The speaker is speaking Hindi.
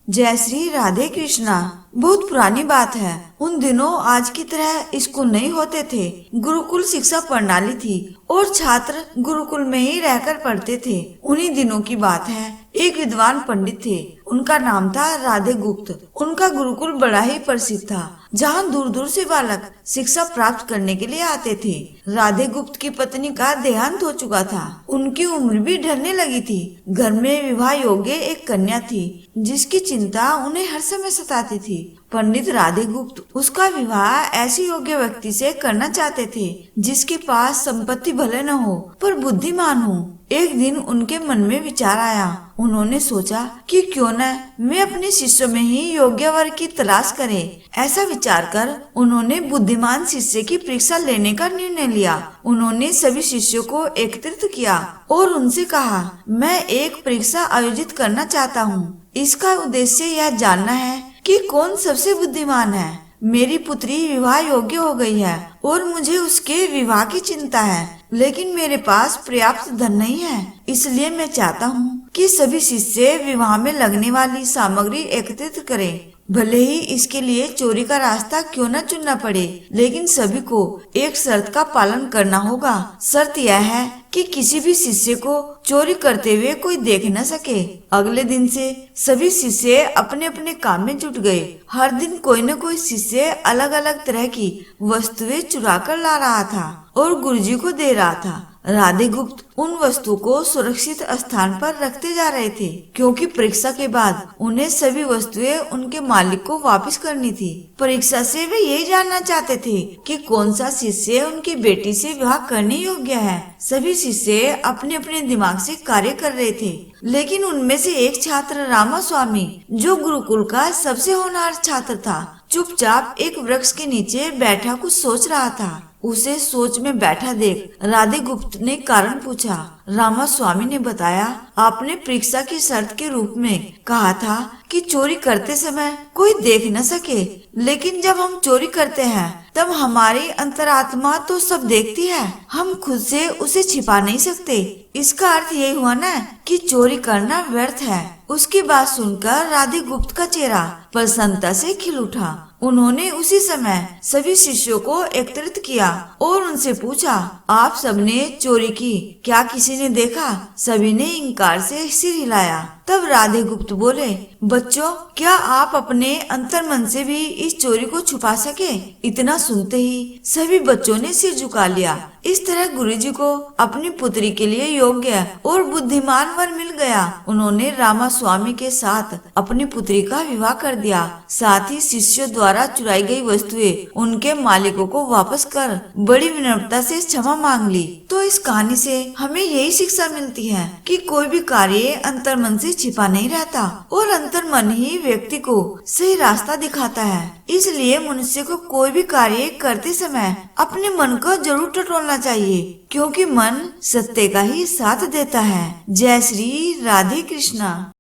जय श्री राधे कृष्णा। बहुत पुरानी बात है। उन दिनों आज की तरह स्कूल नहीं होते थे। गुरुकुल शिक्षा प्रणाली थी और छात्र गुरुकुल में ही रहकर पढ़ते थे। उन्हीं दिनों की बात है। एक विद्वान पंडित थे। उनका नाम था राधे गुप्त। उनका गुरुकुल बड़ा ही प्रसिद्ध था, जहाँ दूर दूर से बालक शिक्षा प्राप्त करने के लिए आते थे। राधे गुप्त की पत्नी का देहांत हो चुका था। उनकी उम्र भी ढलने लगी थी। घर में विवाह योग्य एक कन्या थी, जिसकी चिंता उन्हें हर समय सताती थी। पंडित राधे गुप्त उसका विवाह ऐसे योग्य व्यक्ति से करना चाहते थे, जिसके पास संपत्ति भले न हो पर बुद्धिमान हो। एक दिन उनके मन में विचार आया। उन्होंने सोचा कि क्यों न मैं अपने शिष्य में ही योग्य वर की तलाश करें। ऐसा विचार कर उन्होंने बुद्धिमान शिष्य की परीक्षा लेने का निर्णय लिया। उन्होंने सभी शिष्यों को एकत्रित किया और उनसे कहा, मैं एक परीक्षा आयोजित करना चाहता हूँ। इसका उद्देश्य यह जानना है कि कौन सबसे बुद्धिमान है। मेरी पुत्री विवाह योग्य हो गई है और मुझे उसके विवाह की चिंता है, लेकिन मेरे पास पर्याप्त धन नहीं है। इसलिए मैं चाहता हूँ कि सभी शिष्य विवाह में लगने वाली सामग्री एकत्रित करें। भले ही इसके लिए चोरी का रास्ता क्यों न चुनना पड़े, लेकिन सभी को एक शर्त का पालन करना होगा। शर्त यह है कि किसी भी शिष्य को चोरी करते हुए कोई देख न सके। अगले दिन से सभी शिष्य अपने अपने काम में जुट गए। हर दिन कोई न कोई शिष्य अलग अलग तरह की वस्तुएं चुरा कर ला रहा था और गुरुजी को दे रहा था। राधे गुप्त उन वस्तुओं को सुरक्षित स्थान पर रखते जा रहे थे, क्योंकि परीक्षा के बाद उन्हें सभी वस्तुएं उनके मालिक को वापस करनी थी। परीक्षा से वे यही जानना चाहते थे कि कौन सा शिष्य उनकी बेटी से विवाह करने योग्य है। सभी शिष्य अपने अपने दिमाग से कार्य कर रहे थे, लेकिन उनमें से एक छात्र रामास्वामी, जो गुरुकुल का सबसे होनहार छात्र था, चुपचाप एक वृक्ष के नीचे बैठा कुछ सोच रहा था। उसे सोच में बैठा देख राधे गुप्त ने कारण पूछा। रामास्वामी ने बताया, आपने परीक्षा की शर्त के रूप में कहा था कि चोरी करते समय कोई देख न सके, लेकिन जब हम चोरी करते हैं तब हमारी अंतरात्मा तो सब देखती है। हम खुद से उसे छिपा नहीं सकते। इसका अर्थ यही हुआ ना कि चोरी करना व्यर्थ है। उसकी बात सुनकर राधे गुप्त का चेहरा प्रसन्नता से खिल उठा। उन्होंने उसी समय सभी शिष्यों को एकत्रित किया और उनसे पूछा, आप सबने चोरी की, क्या किसी ने देखा? सभी ने इंकार से सिर हिलाया। तब राधे गुप्त बोले, बच्चों, क्या आप अपने अंतर मन से भी इस चोरी को छुपा सके? इतना सुनते ही सभी बच्चों ने सिर झुका लिया। इस तरह गुरुजी को अपनी पुत्री के लिए योग्य और बुद्धिमान वर मिल गया। उन्होंने रामास्वामी के साथ अपनी पुत्री का विवाह कर दिया। साथ ही शिष्यों द्वारा चुराई गई वस्तुएं उनके मालिकों को वापस कर बड़ी विनम्रता से क्षमा मांग ली। तो इस कहानी से हमें यही शिक्षा मिलती है कि कोई भी कार्य अंतर मन से छिपा नहीं रहता और अंतर मन ही व्यक्ति को सही रास्ता दिखाता है। इसलिए मनुष्य को कोई भी कार्य करते समय अपने मन को जरूर टटोलना चाहिए, क्योंकि मन सत्य का ही साथ देता है। जय श्री राधे कृष्णा।